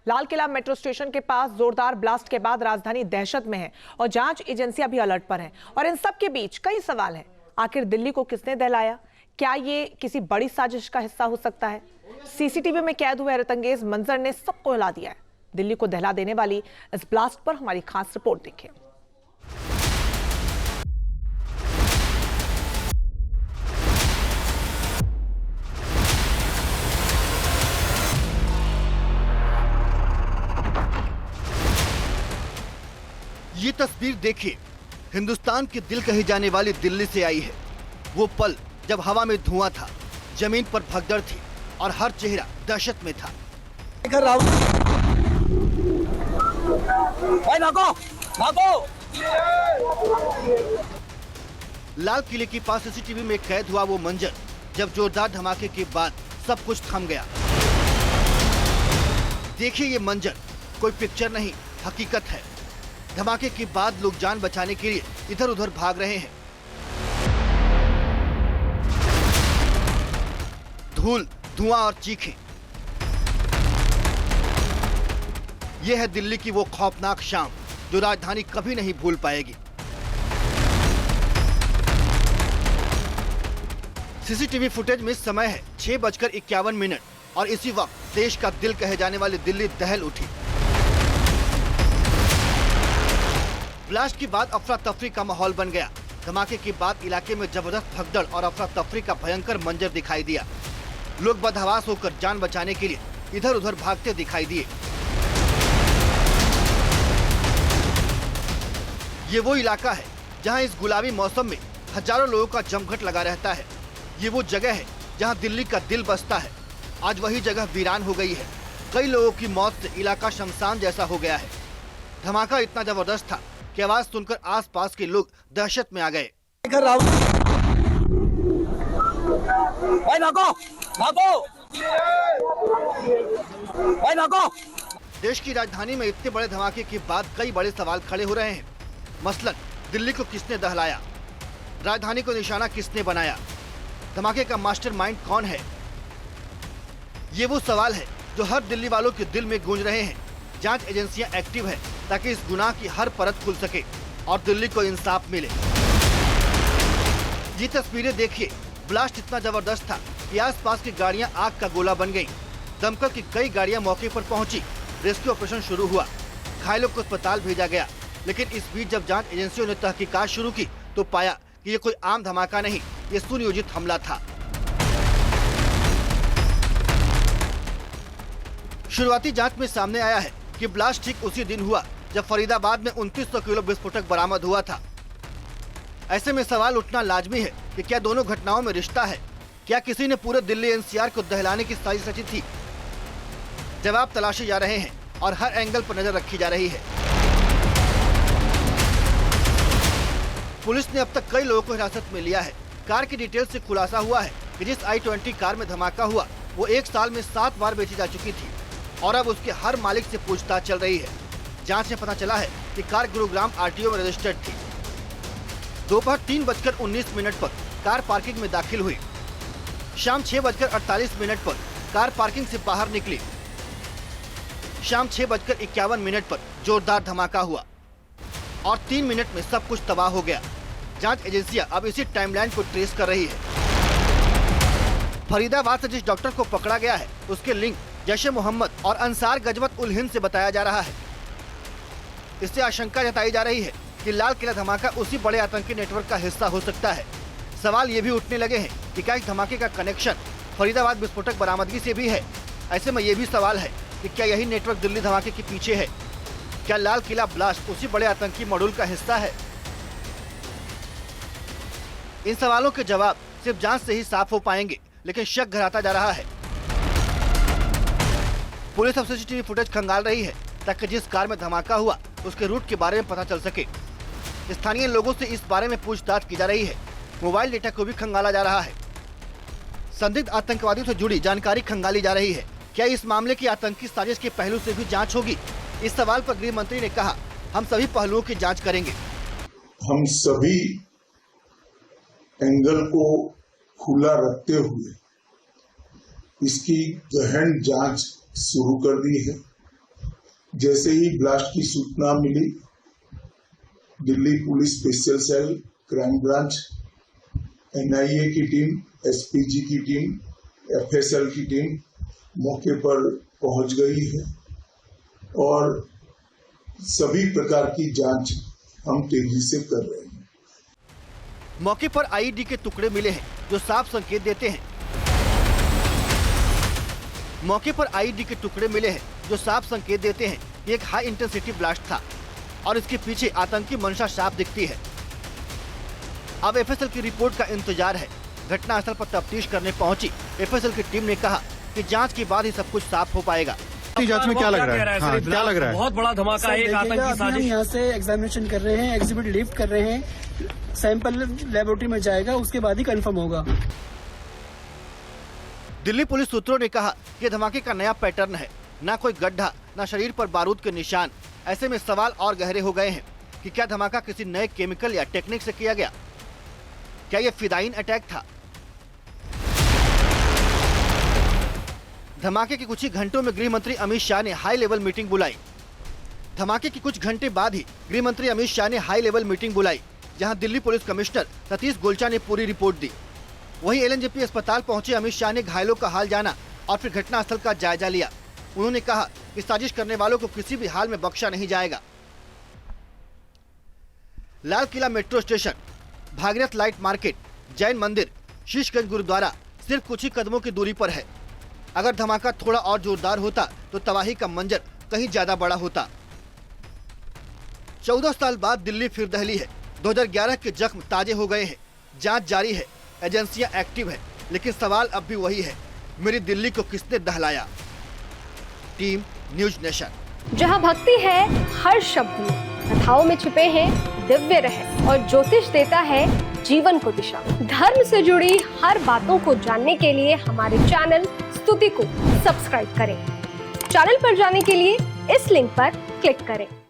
लाल Qila metro station के पास जोरदार blast के बाद राजधानी दहशत में है और जांच एजेंसियां भी अलर्ट पर हैं। और इन सब के बीच कई सवाल हैं। आखिर दिल्ली को किसने दहलाया? क्या ये किसी बड़ी साजिश का हिस्सा हो सकता है? सीसीटीवी में कैद हुए हैरतअंगेज मंजर ने सबको हिला दिया है। दिल्ली को दहला देने वाली इस ब्लास्ट पर हमारी खास रिपोर्ट देखिए। ये तस्वीर देखिए, हिंदुस्तान के दिल कही जाने वाली दिल्ली से आई है। वो पल जब हवा में धुआं था, जमीन पर भगदड़ थी और हर चेहरा दहशत में था। भागो, भागो। लाल किले के पास सीसीटीवी में कैद हुआ वो मंजर जब जोरदार धमाके के बाद सब कुछ थम गया। देखिए ये मंजर कोई पिक्चर नहीं, हकीकत है। धमाके के बाद लोग जान बचाने के लिए इधर उधर भाग रहे हैं। धूल, धुआं और चीखें। यह है दिल्ली की वो खौफनाक शाम जो राजधानी कभी नहीं भूल पाएगी। सीसीटीवी फुटेज में समय है 6:51 और इसी वक्त देश का दिल कहे जाने वाली दिल्ली दहल उठी। ब्लास्ट के बाद अफरा तफरी का माहौल बन गया। धमाके के बाद इलाके में जबरदस्त भगदड़ और अफरा तफरी का भयंकर मंजर दिखाई दिया। लोग बदहवास होकर जान बचाने के लिए इधर उधर भागते दिखाई दिए। ये वो इलाका है जहां इस गुलाबी मौसम में हजारों लोगों का जमघट लगा रहता है। ये वो जगह है जहां दिल्ली का दिल बसता है। आज वही जगह वीरान हो गई है। कई लोगों की मौत से इलाका शमशान जैसा हो गया है। धमाका इतना जबरदस्त था कि आवाज सुनकर आसपास के लोग दहशत में आ गए। भागो, भागो। भागो। देश की राजधानी में इतने बड़े धमाके के बाद कई बड़े सवाल खड़े हो रहे हैं। मसलन दिल्ली को किसने दहलाया? राजधानी को निशाना किसने बनाया? धमाके का मास्टरमाइंड कौन है? ये वो सवाल है जो हर दिल्ली वालों के दिल में गूंज रहे हैं। जांच एजेंसियां एक्टिव है ताकि इस गुनाह की हर परत खुल सके और दिल्ली को इंसाफ मिले। ये तस्वीरें देखिए, ब्लास्ट इतना जबरदस्त था कि आसपास की गाड़ियां आग का गोला बन गईं। दमकल की कई गाड़ियां मौके पर पहुंची। रेस्क्यू ऑपरेशन शुरू हुआ। घायलों को अस्पताल भेजा गया। लेकिन इस बीच जब जांच एजेंसियों ने तहकीकात शुरू की तो पाया कि ये कोई आम धमाका नहीं, ये सुनियोजित हमला था। शुरुआती जांच में सामने आया है कि ब्लास्ट ठीक उसी दिन हुआ जब फरीदाबाद में 2900 किलो विस्फोटक बरामद हुआ था। ऐसे में सवाल उठना लाजमी है कि क्या दोनों घटनाओं में रिश्ता है? क्या किसी ने पूरे दिल्ली एनसीआर को दहलाने की साजिश रची थी? जवाब तलाशे जा रहे हैं और हर एंगल पर नजर रखी जा रही है। पुलिस ने अब तक कई लोगों को हिरासत में लिया है। कार की डिटेल से खुलासा हुआ है कि जिस i20 कार में धमाका हुआ वो 1 साल में 7 बार बेची जा चुकी थी और अब उसके हर मालिक से पूछताछ चल रही है। जांच में पता चला है कि कार गुरुग्राम आरटीओ में रजिस्टर्ड थी। दोपहर 3:19 पर कार पार्किंग में दाखिल हुई। शाम 6:48 पर कार पार्किंग से बाहर निकली। शाम 6:51 पर जोरदार धमाका हुआ और 3 मिनट में सब कुछ तबाह हो गया। जांच एजेंसियां अब इसी टाइमलाइन को ट्रेस कर रही है। फरीदाबाद से जिस डॉक्टर को पकड़ा गया है उसके लिंक जैश ए मोहम्मद और अंसार गजवत उल हिंद से बताया जा रहा है। इससे आशंका जताई जा रही है कि लाल किला धमाका उसी बड़े आतंकी नेटवर्क का हिस्सा हो सकता है। सवाल ये भी उठने लगे हैं कि क्या इस धमाके का कनेक्शन फरीदाबाद विस्फोटक बरामदगी से भी है? ऐसे में ये भी सवाल है कि क्या यही नेटवर्क दिल्ली धमाके के पीछे है? क्या लाल किला ब्लास्ट उसी बड़े आतंकी मॉड्यूल का हिस्सा है? इन सवालों के जवाब सिर्फ जांच से ही साफ हो पाएंगे, लेकिन शक घराता जा रहा है। पुलिस अब सीसीटीवी फुटेज खंगाल रही है ताकि जिस कार में धमाका हुआ उसके रूट के बारे में पता चल सके। स्थानीय लोगों से इस बारे में पूछताछ की जा रही है। मोबाइल डेटा को भी खंगाला जा रहा है। संदिग्ध आतंकवादियों से जुड़ी जानकारी खंगाली जा रही है। क्या इस मामले की आतंकी साजिश के पहलू से भी जांच होगी? इस सवाल पर गृह मंत्री ने कहा, हम सभी पहलुओं की जांच करेंगे। हम सभी एंगल को खुला रखते हुए इसकी गहन जांच शुरू कर दी है। जैसे ही ब्लास्ट की सूचना मिली, Delhi police special cell, crime branch, NIA की टीम, एसपीजी की टीम, एफएसएल की टीम मौके पर पहुंच गई है और सभी प्रकार की जांच हम तेजी से कर रहे हैं। मौके पर आईईडी के टुकड़े मिले हैं जो साफ संकेत देते हैं कि एक हाई इंटेंसिटी ब्लास्ट था और इसके पीछे आतंकी मंशा साफ दिखती है। अब एफएसएल की रिपोर्ट का इंतजार है। घटनास्थल पर तफ्तीश करने पहुंची एफएसएल की टीम ने कहा कि जांच के बाद ही सब कुछ साफ हो पाएगा। जांच में क्या लग रहा है? हाँ, क्या लग रहा है? बहुत बड़ा धमाका है, एक आतंकी साजिश। यहाँ से एग्जामिनेशन कर रहे हैं, एग्जिबिट लिफ्ट कर रहे हैं, सैंपल लेबोरेटरी में जाएगा, उसके बाद ही कंफर्म होगा। दिल्ली पुलिस सूत्रों ने कहा कि धमाके का नया पैटर्न है, ना कोई गड्ढा, ना शरीर पर बारूद के निशान। ऐसे में सवाल और गहरे हो गए हैं कि क्या धमाका किसी नए केमिकल या टेक्निक से किया गया? क्या ये फिदाइन अटैक था? धमाके के कुछ ही घंटों में गृह मंत्री अमित शाह ने हाई लेवल मीटिंग बुलाई। धमाके के कुछ घंटे बाद ही गृह मंत्री अमित शाह ने हाई लेवल मीटिंग बुलाई, जहां दिल्ली पुलिस कमिश्नर सतीश गोलचा ने पूरी रिपोर्ट दी। वहीं एलएनजेपी अस्पताल पहुंचे अमित शाह ने घायलों का हाल जाना और फिर घटनास्थल का जायजा लिया। उन्होंने कहा कि साजिश करने वालों को किसी भी हाल में बख्शा नहीं जाएगा। Lal Qila metro station, Bhagirath light market, Jain Mandir, Sheeshganj gurdwara सिर्फ कुछ ही कदमों की दूरी पर है। अगर धमाका थोड़ा और जोरदार होता तो तबाही का मंजर कहीं ज्यादा बड़ा होता। 14 साल बाद दिल्ली फिर दहली है। 2011 के जख्म ताजे हो गए हैं। जांच जारी है, एजेंसियां एक्टिव है, लेकिन सवाल अब भी वही है, मेरी दिल्ली को किसने दहलाया? Team news nation. जहां भक्ति है हर शब्द में, कथाओं में छुपे हैं दिव्य रहस्य और ज्योतिष देता है जीवन को दिशा। धर्म से जुड़ी हर बातों को जानने के लिए हमारे चैनल स्तुति को सब्सक्राइब करें। चैनल पर जाने के लिए इस लिंक पर क्लिक करें।